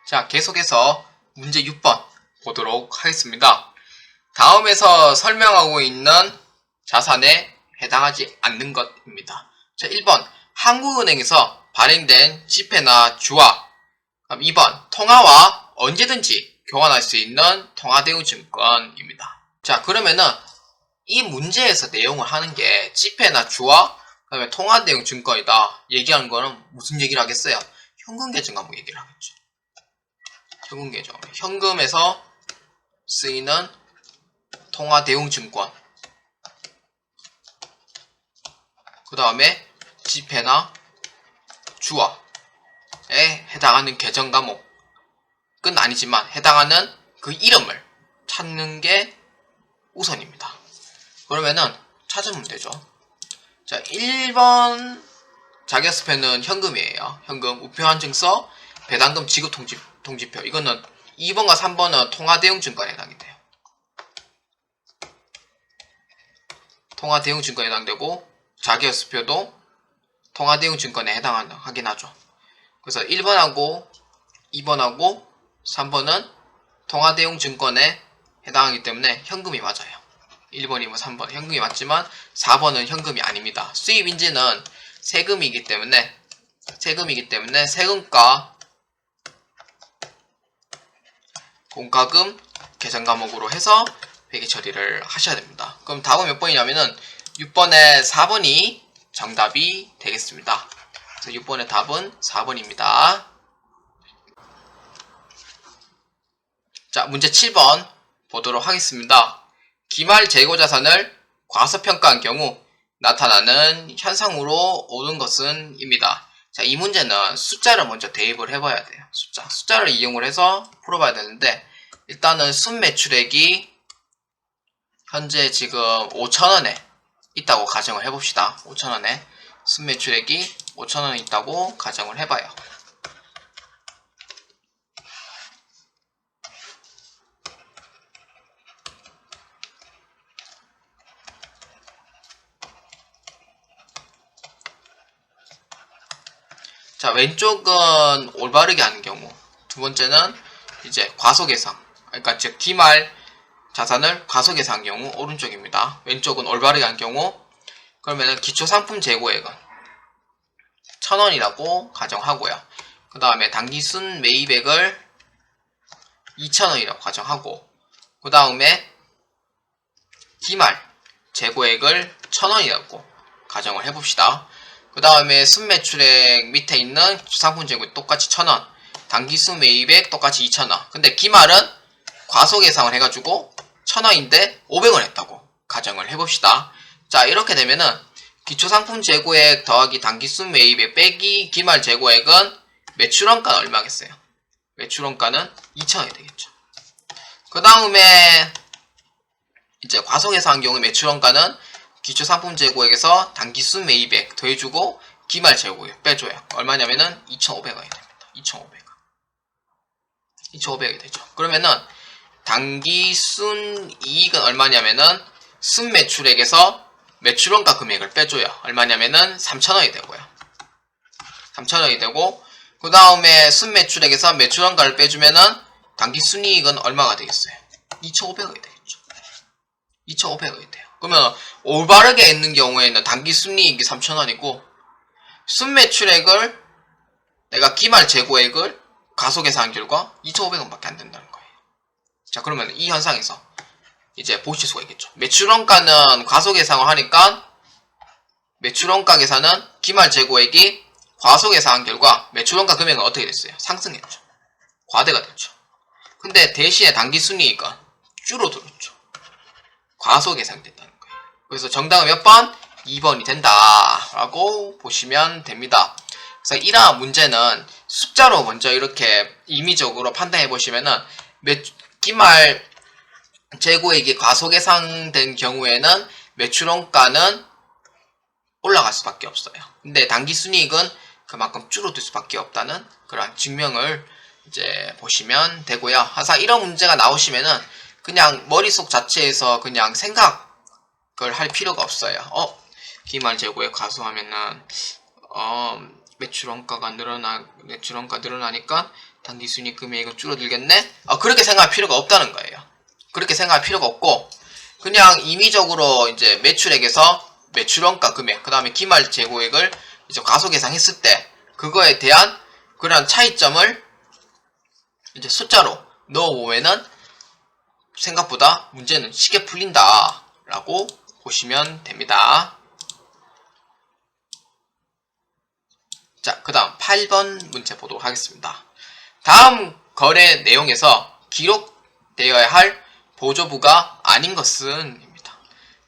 자, 계속해서 문제 6번 보도록 하겠습니다. 다음에서 설명하고 있는 자산에 해당하지 않는 것입니다. 자, 1번 한국은행에서 발행된 지폐나 주화. 2번 통화와 언제든지 교환할 수 있는 통화대우증권입니다. 자, 그러면은 이 문제에서 내용을 하는 게 지폐나 주화, 그다음에 통화대우증권이다 얘기하는 거는 무슨 얘기를 하겠어요? 현금계정 과목 얘기를 하겠죠. 현금계정, 현금에서 쓰이는 통화대우증권, 그 다음에 지폐나 주화에 해당하는 계정 과목은 아니지만 해당하는 그 이름을 찾는 게 우선입니다. 그러면은 찾으면 되죠. 자, 1번 자격수표는 현금이에요. 현금, 우표환증서, 배당금 지급 통지표. 이거는 2번과 3번은 통화대용증권에 해당이 돼요. 통화대용증권에 해당되고 자격수표도 통화대용증권에 해당하긴 하죠. 그래서 1번하고 2번하고 3번은 통화대용증권에 해당하기 때문에 현금이 맞아요. 1번, 2번, 3번 현금이 맞지만 4번은 현금이 아닙니다. 수입인지는 세금이기 때문에 세금과 공과금 계정 과목으로 해서 회계 처리를 하셔야 됩니다. 그럼 답은 몇 번이냐면은 6번에 4번이 정답이 되겠습니다. 그래서 6번의 답은 4번입니다. 자, 문제 7번 보도록 하겠습니다. 기말 재고자산을 과소평가한 경우 나타나는 현상으로 오는 것은 입니다. 자, 이 문제는 숫자를 먼저 대입을 해봐야 돼요. 숫자를 이용을 해서 풀어봐야 되는데, 일단은 순매출액이 현재 지금 5,000원에 있다고 가정을 해봅시다. 5,000원에 순매출액이 5,000원에 있다고 가정을 해봐요. 자, 왼쪽은 올바르게 하는 경우, 두 번째는 이제 과소계상, 그러니까 즉 기말 자산을 과소계상한 경우 오른쪽입니다. 왼쪽은 올바르게 한 경우, 그러면은 기초상품 재고액은 1,000원이라고 가정하고요. 그 다음에 당기순 매입액을 2,000원이라고 가정하고, 그 다음에 기말 재고액을 1,000원이라고 가정을 해봅시다. 그 다음에 순매출액 밑에 있는 상품 재고액 똑같이 1,000원, 당기순 매입액 똑같이 2,000원. 근데 기말은 과소계상을 해가지고 1,000원인데 500원 했다고 가정을 해봅시다. 자, 이렇게 되면은 기초상품 재고액 더하기 당기순 매입액 빼기 기말 재고액은 매출원가는 얼마겠어요? 매출원가는 2,000원이 되겠죠. 그 다음에 이제 과소계상한 경우 매출원가는 기초상품 재고액에서 당기순 매입액 더해주고 기말 재고액 빼줘요. 얼마냐면은 2,500원이 됩니다. 2,500원이 되죠. 그러면은 당기순 이익은 얼마냐면은 순매출액에서 매출원가 금액을 빼줘요. 얼마냐면은 3,000원이 되고요. 3,000원이 되고, 그 다음에 순매출액에서 매출원가를 빼주면은 당기순이익은 얼마가 되겠어요? 2,500원이 되겠죠. 2,500원이 돼요. 그러면 올바르게 있는 경우에는 당기순이익이 3,000원이고, 순매출액을 내가 기말 재고액을 과소계산한 결과 2,500원밖에 안 된다는 거예요. 자, 그러면 이 현상에서 이제 보실 수가 있겠죠. 매출원가는 과소계상을 하니까 매출원가 계산은 기말 재고액이 과소계상한 결과 매출원가 금액은 어떻게 됐어요? 상승했죠. 과대가 됐죠. 근데 대신에 당기순이익은 줄어들었죠. 과소계상됐다는 거예요. 그래서 정답은 몇 번? 2번이 된다라고 보시면 됩니다. 그래서 이러한 문제는 숫자로 먼저 이렇게 임의적으로 판단해 보시면은 기말 재고액이 과소계상된 경우에는 매출원가는 올라갈 수밖에 없어요. 근데 당기순이익은 그만큼 줄어들 수밖에 없다는 그런 증명을 이제 보시면 되고요. 항상 이런 문제가 나오시면은 그냥 머릿속 자체에서 그냥 생각을 할 필요가 없어요. 기말 재고액 과소하면은 매출 원가가 늘어나니까 당기순이익 금액은 줄어들겠네? 그렇게 생각할 필요가 없다는 거예요. 그렇게 생각할 필요가 없고, 그냥 임의적으로 이제 매출액에서 매출 원가 금액, 그 다음에 기말 재고액을 이제 과소 계상했을 때, 그거에 대한 그런 차이점을 이제 숫자로 넣어보면은 생각보다 문제는 쉽게 풀린다 라고 보시면 됩니다. 자, 그 다음 8번 문제 보도록 하겠습니다. 다음 거래 내용에서 기록되어야 할 보조부가 아닌 것은 입니다.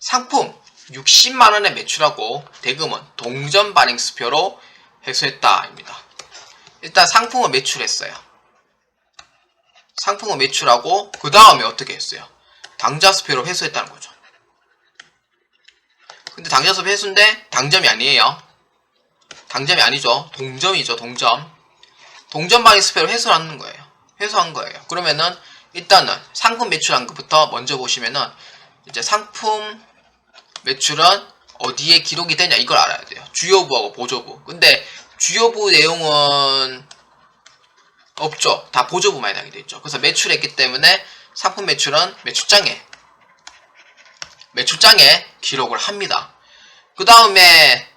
상품 60만원에 매출하고 대금은 동전 발행 수표로 회수했다 입니다. 일단 상품을 매출했어요. 상품을 매출하고 그 다음에 어떻게 했어요? 당좌 수표로 회수했다는 거죠. 근데 당좌 수표 회수인데 당점이 아니에요. 당점이 아니죠. 동점이죠. 동점. 동점 발행 수표로 회수하는 거예요. 회수한 거예요. 그러면은 일단은 상품 매출한 것부터 먼저 보시면은 이제 상품 매출은 어디에 기록이 되냐 이걸 알아야 돼요. 주요부하고 보조부. 근데 주요부 내용은 없죠. 다 보조부만 해당이 되죠. 그래서 매출했기 때문에 상품 매출은 매출장에 기록을 합니다. 그 다음에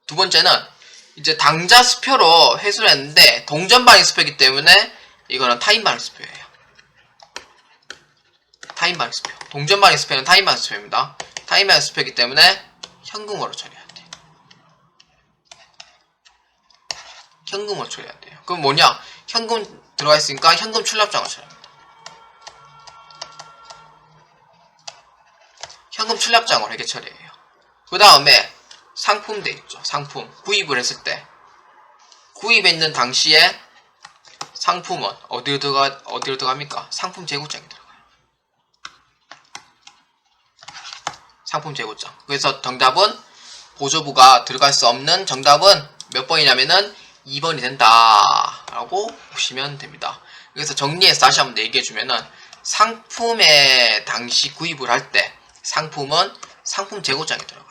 두 번째는 이제 당좌 수표로 회수를 했는데 동전 발행 수표이기 때문에 이거는 타인 발행 수표예요. 타인 발행 수표. 동전 발행 수표는 타인 발행 수표입니다. 타인 발행 수표이기 때문에 현금으로 처리해야 돼요. 현금으로 처리해야 돼요. 그럼 뭐냐? 현금 들어가 있으니까 현금 출납장을 처리합니다. 현금 출납장을 회계 처리해요. 그 다음에 상품대 있죠. 상품 구입을 했을 때 구입했는 당시에 상품은 어디로 들어갑니까? 상품 재고장에 들어가요. 상품 재고장. 그래서 정답은 보조부가 들어갈 수 없는 정답은 몇 번이냐면은 2번이 된다 라고 보시면 됩니다. 그래서 정리해서 다시 한번 얘기해주면은 상품에 당시 구입을 할 때 상품은 상품 재고장에 들어가요.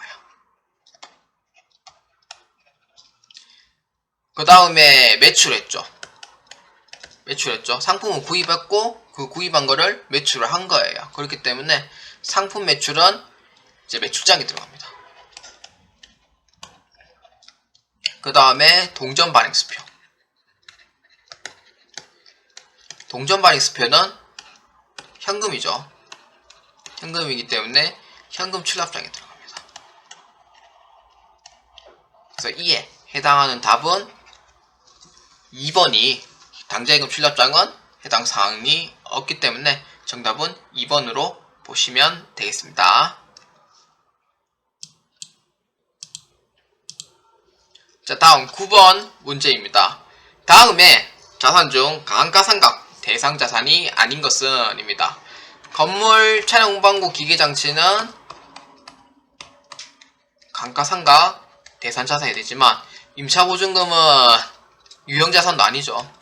그 다음에 매출했죠. 상품은 구입했고 그 구입한 거를 매출을 한 거예요. 그렇기 때문에 상품 매출은 이제 매출장에 들어갑니다. 그 다음에 동전 발행 수표. 동전 발행 수표는 현금이죠. 현금이기 때문에 현금 출납장에 들어갑니다. 그래서 이에 해당하는 답은 2번이 당좌예금 출납장은 해당 사항이 없기 때문에 정답은 2번으로 보시면 되겠습니다. 자, 다음 9번 문제입니다. 다음에 자산 중 감가상각 대상 자산이 아닌 것은 입니다. 건물, 차량 운반구, 기계장치는 감가상각 대상 자산이 되지만 임차보증금은 유형자산도 아니죠.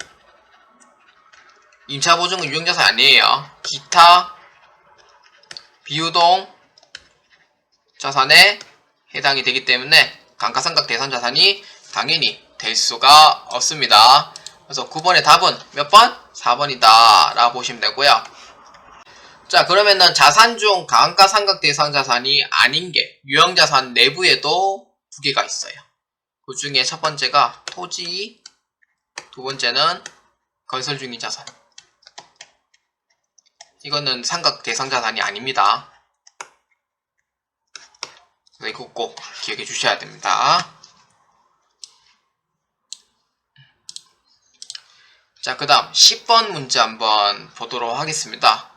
임차보증금 유형자산 아니에요. 기타 비유동 자산에 해당이 되기 때문에 감가상각 대상 자산이 당연히 될 수가 없습니다. 그래서 9번의 답은 몇 번? 4번이다 라고 보시면 되고요. 자, 그러면은 자산 중 감가상각 대상 자산이 아닌 게 유형자산 내부에도 두 개가 있어요. 그 중에 첫 번째가 토지, 두 번째는 건설 중인 자산. 이거는 상각 대상 자산이 아닙니다. 이거 꼭 기억해 주셔야 됩니다. 자, 그 다음 10번 문제 한번 보도록 하겠습니다.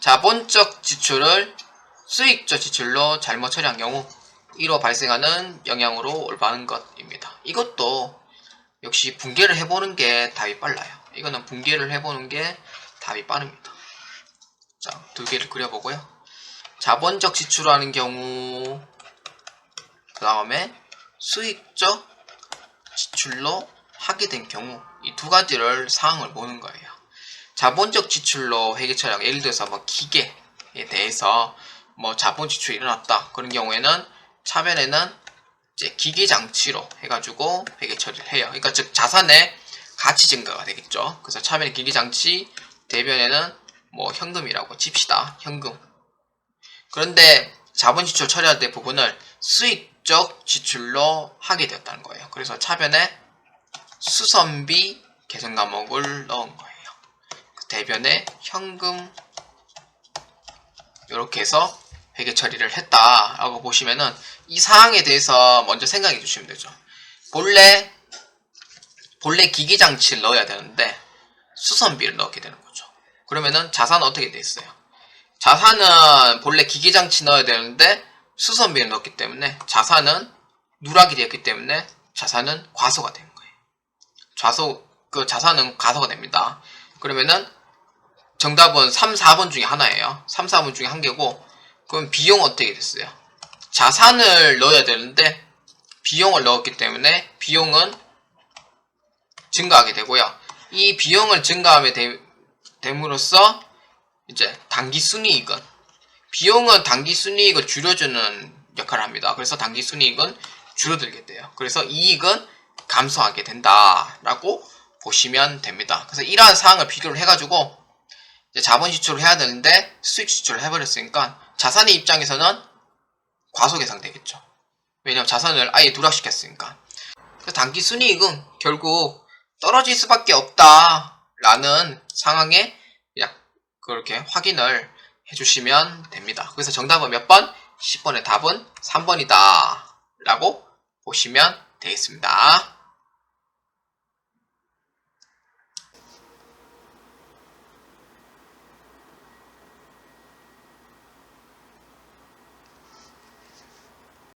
자본적 지출을 수익적 지출로 잘못 처리한 경우 이로 발생하는 영향으로 올바른 것입니다. 이것도 역시 분개를 해보는 게 답이 빨라요. 이거는 분개를 해보는 게 답이 빠릅니다. 자, 두 개를 그려보고요. 자본적 지출하는 경우, 그 다음에 수익적 지출로 하게 된 경우, 이 두 가지를 사항을 보는 거예요. 자본적 지출로 회계 처리하고, 예를 들어서 뭐 기계에 대해서 뭐 자본 지출이 일어났다. 그런 경우에는 차변에는 이제 기기장치로 해가지고 회계 처리를 해요. 그러니까 즉 자산의 가치 증가가 되겠죠. 그래서 차변의 기기장치, 대변에는 뭐 현금이라고 칩시다. 현금. 그런데 자본지출 처리할 때 부분을 수익적 지출로 하게 되었다는 거예요. 그래서 차변에 수선비 개선 과목을 넣은 거예요. 대변에 현금 이렇게 해서 회계 처리를 했다라고 보시면은 이 사항에 대해서 먼저 생각해 주시면 되죠. 본래 기기장치를 넣어야 되는데 수선비를 넣게 되는 거죠. 그러면은 자산은 어떻게 돼 있어요? 자산은 본래 기기장치 넣어야 되는데 수선비를 넣었기 때문에 자산은 누락이 되었기 때문에 자산은 과소가 되는 거예요. 자산은 과소가 됩니다. 그러면은 정답은 3, 4번 중에 하나예요. 3, 4번 중에 한 개고, 그럼 비용 어떻게 됐어요? 자산을 넣어야 되는데 비용을 넣었기 때문에 비용은 증가하게 되고요. 이 비용을 증가하게 됨으로써 이제 당기순이익은, 비용은 당기순이익을 줄여주는 역할을 합니다. 그래서 당기순이익은 줄어들게 돼요. 그래서 이익은 감소하게 된다라고 보시면 됩니다. 그래서 이러한 사항을 비교를 해가지고 이제 자본 지출을 해야 되는데 수익 지출을 해버렸으니까 자산의 입장에서는 과소계상 되겠죠. 왜냐하면 자산을 아예 누락시켰으니까. 그래서 당기순이익은 결국 떨어질 수밖에 없다라는 상황에 그렇게 확인을 해주시면 됩니다. 그래서 정답은 몇 번? 10번의 답은 3번이다 라고 보시면 되겠습니다.